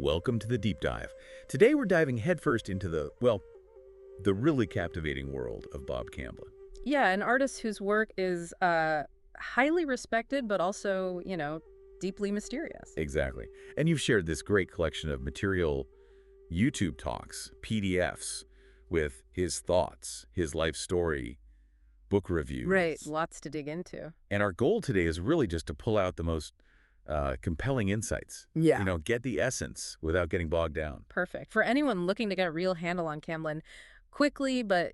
Welcome to the deep dive. Today we're diving headfirst into the really captivating world of Bob Camblin. Yeah, an artist whose work is highly respected, but also, deeply mysterious. Exactly. And you've shared this great collection of material YouTube talks, PDFs, with his thoughts, his life story, book Right, reviews. lots to dig into. And our goal today is really just to pull out the most compelling insights. Yeah. Get the essence without getting bogged down. Perfect. For anyone looking to get a real handle on Camblin quickly, but,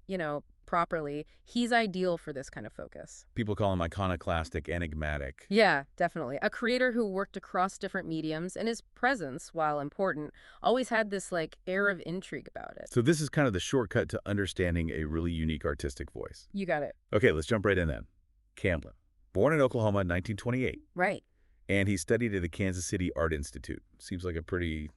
properly, he's ideal for this kind of focus. People call him iconoclastic, enigmatic. Yeah, definitely. A creator who worked across different mediums, and his presence, while important, always had this, air of intrigue about it. So this is kind of the shortcut to understanding a really unique artistic voice. You got it. Okay, let's jump right in then. Camblin, born in Oklahoma in 1928, Right. and he studied at the Kansas City Art Institute. Seems like a pretty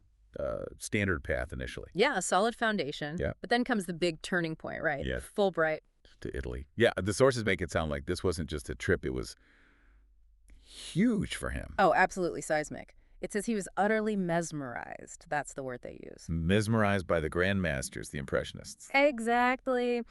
standard path initially. Yeah, a solid foundation. Yeah. But then comes the big turning point, right? Yeah. Fulbright. To Italy. Yeah, the sources make it sound like this wasn't just a trip, it was huge for him. Oh, absolutely seismic. It says he was utterly mesmerized. That's the word they use. Mesmerized by the grandmasters, the Impressionists. Exactly.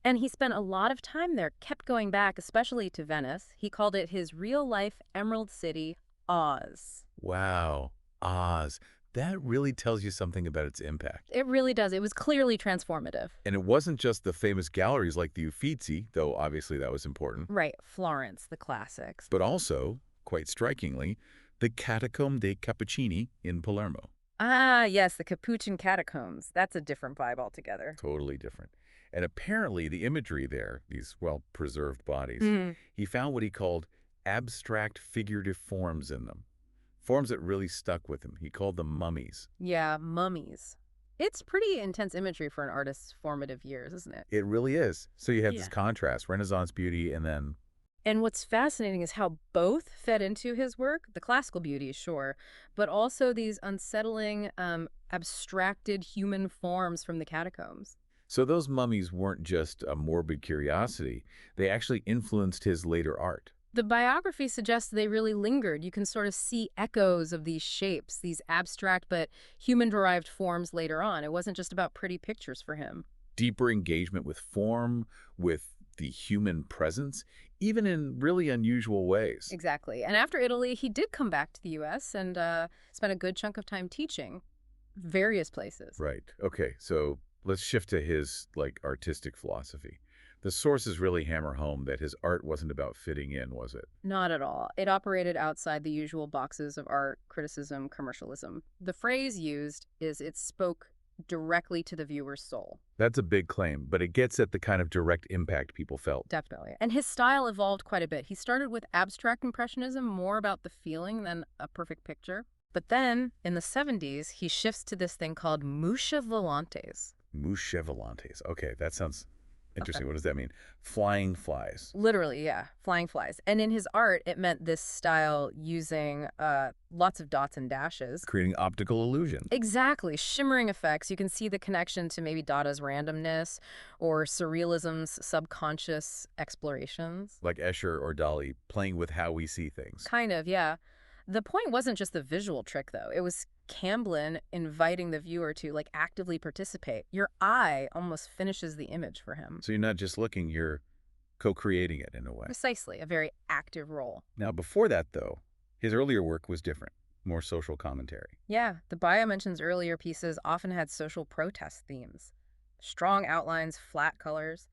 And he spent a lot of time there, kept going back, especially to Venice. He called it his real-life Emerald City, Oz. Wow, Oz. That really tells you something about its impact. It really does. It was clearly transformative. And it wasn't just the famous galleries like the Uffizi, though obviously that was important, Right. Florence, the classics. but also, quite strikingly, the Catacombe dei Cappuccini in Palermo. Ah, yes, the Capuchin catacombs. That's a different vibe altogether. Totally different. And apparently the imagery there, these, preserved bodies, Mhm. he found what he called abstract figurative forms in them. Forms that really stuck with him. He called them mummies. Yeah, mummies. It's pretty intense imagery for an artist's formative years, isn't it? It really is. So you have this Yeah. contrast, Renaissance beauty, and then And what's fascinating is how both fed into his work, the classical beauty, sure, but also these unsettling, abstracted human forms from the catacombs. so those mummies weren't just a morbid curiosity. They actually influenced his later art. The biography suggests they really lingered. You can sort of see echoes of these shapes, these abstract but human-derived forms later on. It wasn't just about pretty pictures for him. Deeper engagement with form, with the human presence, even in really unusual ways. Exactly. And after Italy, he did come back to the U.S. and spent a good chunk of time teaching various places. Right. Okay. So let's shift to his artistic philosophy. The sources really hammer home that his art wasn't about fitting in, was it? Not at all. It operated outside the usual boxes of art, criticism, commercialism. The phrase used is it spoke directly to the viewer's soul. That's a big claim, but it gets at the kind of direct impact people felt. Definitely. And his style evolved quite a bit. He started with abstract impressionism, more about the feeling than a perfect picture. But then, in the 70s, he shifts to this thing called musha volantes. Musha volantes. Okay, that sounds interesting. What does that mean? Flying flies. Literally, yeah, flying flies. And in his art, it meant this style using lots of dots and dashes. Creating optical illusion. Exactly, shimmering effects. You can see the connection to maybe Dada's randomness or surrealism's subconscious explorations. Like Escher or Dali, playing with how we see things. Kind of, yeah. The point wasn't just the visual trick, though. It was Camblin inviting the viewer to, actively participate. Your eye almost finishes the image for him. So you're not just looking, you're co-creating it in a way. Precisely, a very active role. Now, before that, though, his earlier work was different, more social commentary. Yeah, the bio mentions earlier pieces often had social protest themes. Strong outlines, flat colors.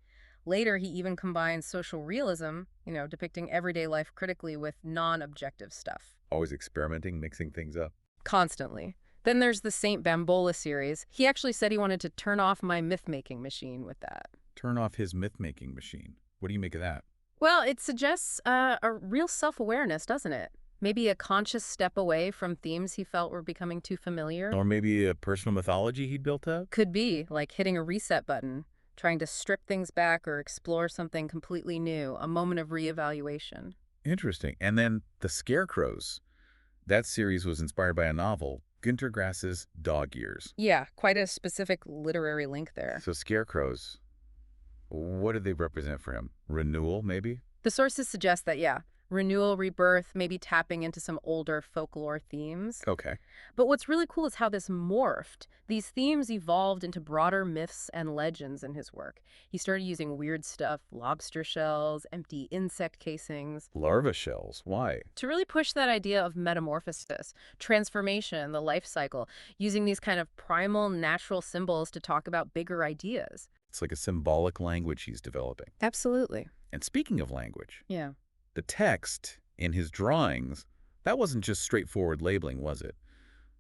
Later, he even combined social realism, depicting everyday life critically with non-objective stuff. Always experimenting, mixing things up. Constantly. Then there's the Saint Bambola series. He actually said he wanted to turn off my myth-making machine with that. Turn off his myth-making machine. What do you make of that? Well, it suggests a real self-awareness, doesn't it? Maybe a conscious step away from themes he felt were becoming too familiar. Or maybe a personal mythology he'd built up? Could be, like hitting a reset button, trying to strip things back or explore something completely new, a moment of reevaluation. Interesting. And then The Scarecrows. That series was inspired by a novel, Günter Grass's Dog Years. Yeah, quite a specific literary link there. So scarecrows, what do they represent for him? Renewal, maybe? The sources suggest that, yeah, Renewal, rebirth, maybe tapping into some older folklore themes. Okay. But what's really cool is how this morphed. These themes evolved into broader myths and legends in his work. He started using weird stuff, lobster shells, empty insect casings, Larva shells. Why? to really push that idea of metamorphosis, transformation, the life cycle, using these kind of primal natural symbols to talk about bigger ideas. It's like a symbolic language he's developing. Absolutely. And speaking of language, Yeah. the text in his drawings, that wasn't just straightforward labeling, was it?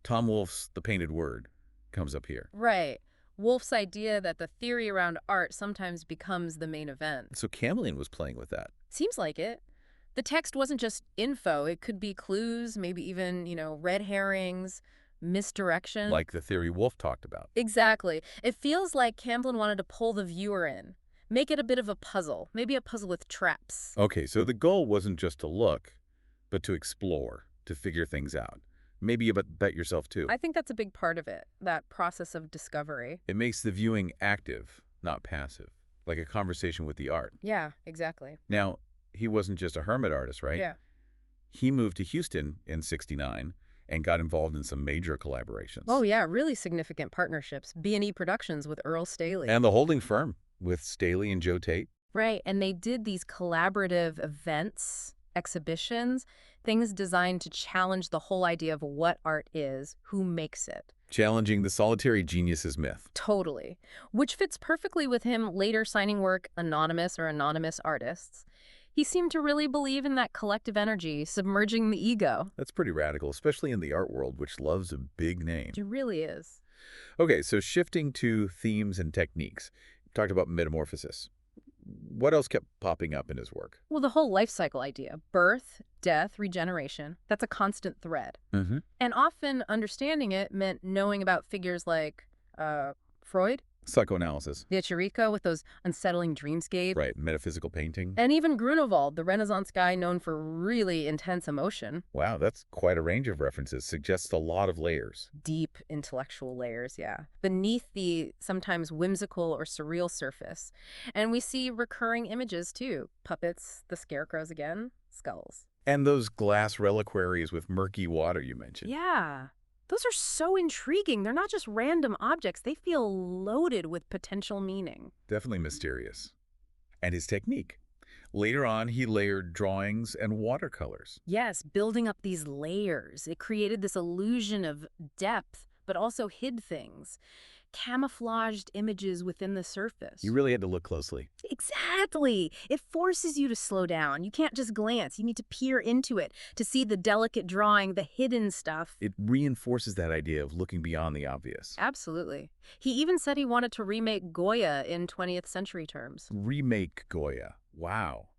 Tom Wolfe's The Painted Word comes up here. Right. Wolfe's idea that the theory around art sometimes becomes the main event. So Camblin was playing with that. Seems like it. The text wasn't just info. It could be clues, maybe even, red herrings, misdirection. Like the theory Wolfe talked about. Exactly. It feels like Camblin wanted to pull the viewer in, make it a bit of a puzzle, maybe a puzzle with traps. Okay, so the goal wasn't just to look, but to explore, to figure things out. Maybe you bet yourself too. I think that's a big part of it, that process of discovery. It makes the viewing active, not passive, like a conversation with the art. Yeah, exactly. Now, he wasn't just a hermit artist, right? Yeah. He moved to Houston in '69 and got involved in some major collaborations. Oh, yeah, really significant partnerships. B&E Productions with Earl Staley. And the holding firm with Staley and Joe Tate. Right, and they did these collaborative events, exhibitions, things designed to challenge the whole idea of what art is, who makes it. Challenging the solitary genius's myth. Totally. Which fits perfectly with him later signing work anonymous artists. He seemed to really believe in that collective energy, submerging the ego. That's pretty radical, especially in the art world, which loves a big name. It really is. Okay, so shifting to themes and techniques. You talked about metamorphosis. What else kept popping up in his work? Well, the whole life cycle idea, birth, death, regeneration, that's a constant thread. Mm-hmm. And often understanding it meant knowing about figures like Freud, Psychoanalysis. the Chirico with those unsettling dreamscapes, Right, metaphysical painting. and even Grunewald, the Renaissance guy known for really intense emotion. Wow, that's quite a range of references. Suggests a lot of layers. Deep intellectual layers, yeah, beneath the sometimes whimsical or surreal surface. And we see recurring images, too. Puppets, the scarecrows again, skulls. And those glass reliquaries with murky water you mentioned. Yeah. Those are so intriguing. They're not just random objects. They feel loaded with potential meaning. Definitely mysterious. And his technique. Later on, he layered drawings and watercolors. Yes, building up these layers. It created this illusion of depth, but also hid things. Camouflaged images within the surface. You really had to look closely. Exactly. It forces you to slow down. You can't just glance. You need to peer into it to see the delicate drawing, the hidden stuff. It reinforces that idea of looking beyond the obvious. Absolutely. He even said he wanted to remake Goya in 20th century terms. Remake Goya. Wow.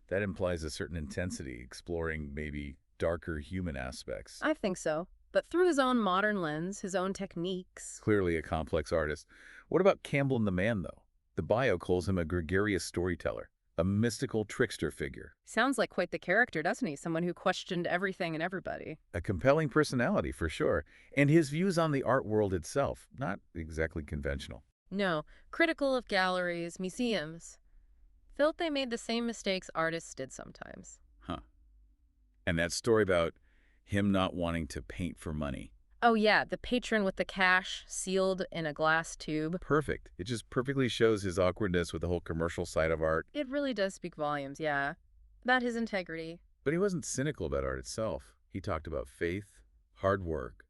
That implies a certain intensity, exploring maybe darker human aspects. I think so. But through his own modern lens, his own techniques. Clearly a complex artist. What about Camblin the man, though? The bio calls him a gregarious storyteller, a mystical trickster figure. Sounds like quite the character, doesn't he? Someone who questioned everything and everybody. A compelling personality, for sure. And his views on the art world itself, not exactly conventional. No, critical of galleries, museums. Felt they made the same mistakes artists did sometimes. Huh. And that story about him not wanting to paint for money. Oh yeah, the patron with the cash sealed in a glass tube. Perfect. It just perfectly shows his awkwardness with the whole commercial side of art. It really does speak volumes, yeah. About his integrity. But he wasn't cynical about art itself. He talked about faith, hard work,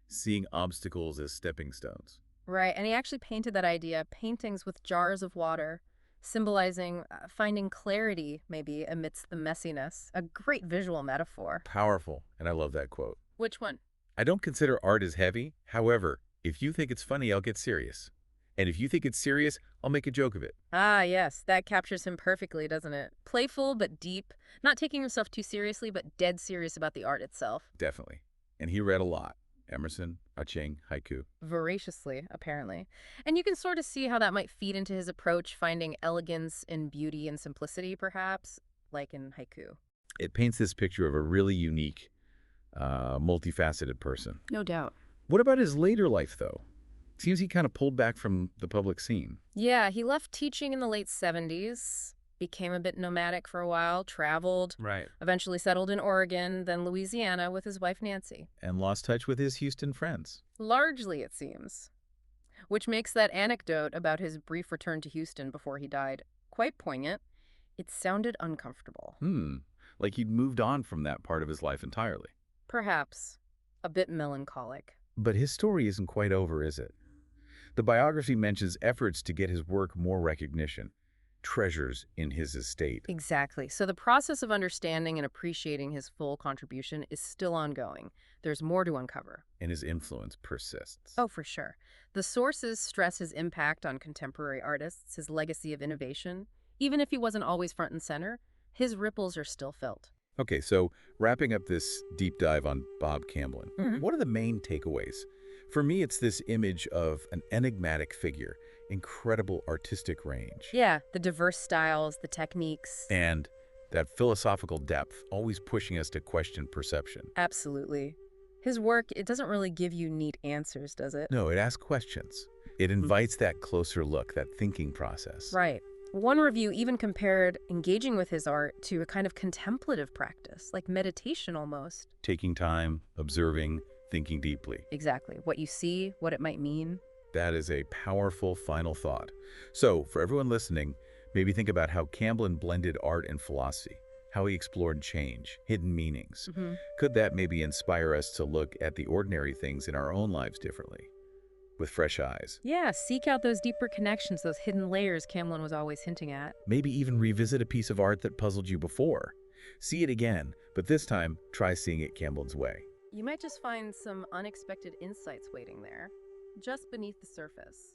seeing obstacles as stepping stones. Right, and he actually painted that idea, paintings with jars of water, symbolizing finding clarity, maybe, amidst the messiness. A great visual metaphor. Powerful, and I love that quote. Which one? I don't consider art as heavy. However, if you think it's funny, I'll get serious. And if you think it's serious, I'll make a joke of it. Ah, yes, that captures him perfectly, doesn't it? Playful but deep, not taking himself too seriously, but dead serious about the art itself. Definitely. And he read a lot. Emerson, I Ching, haiku. Voraciously, apparently. And you can sort of see how that might feed into his approach, finding elegance in beauty and simplicity, perhaps, like in haiku. It paints this picture of a really unique, multifaceted person. No doubt. What about his later life, though? Seems he kind of pulled back from the public scene. Yeah, he left teaching in the late 70s. became a bit nomadic for a while, traveled, Right. eventually settled in Oregon, then Louisiana with his wife Nancy. And lost touch with his Houston friends. Largely, it seems. Which makes that anecdote about his brief return to Houston before he died quite poignant. It sounded uncomfortable. Like he'd moved on from that part of his life entirely. Perhaps a bit melancholic. But his story isn't quite over, is it? The biography mentions efforts to get his work more recognition, treasures in his estate. Exactly. So the process of understanding and appreciating his full contribution is still ongoing. There's more to uncover. And his influence persists. Oh, for sure. The sources stress his impact on contemporary artists, his legacy of innovation. Even if he wasn't always front and center, his ripples are still felt. Okay, so wrapping up this deep dive on Bob Camblin, what are the main takeaways? For me, it's this image of an enigmatic figure, incredible artistic range. Yeah, the diverse styles, the techniques. And that philosophical depth, always pushing us to question perception. Absolutely. His work, it doesn't really give you neat answers, does it? No, it asks questions. It invites that closer look, that thinking process. Right. One review even compared engaging with his art to a kind of contemplative practice, like meditation almost. Taking time, observing, thinking deeply. Exactly. What you see, what it might mean. That is a powerful final thought. So, for everyone listening, maybe think about how Camblin blended art and philosophy, how he explored change, hidden meanings. Could that maybe inspire us to look at the ordinary things in our own lives differently, with fresh eyes? Yeah, seek out those deeper connections, those hidden layers Camblin was always hinting at. Maybe even revisit a piece of art that puzzled you before. See it again, but this time, try seeing it Camblin's way. You might just find some unexpected insights waiting there, just beneath the surface.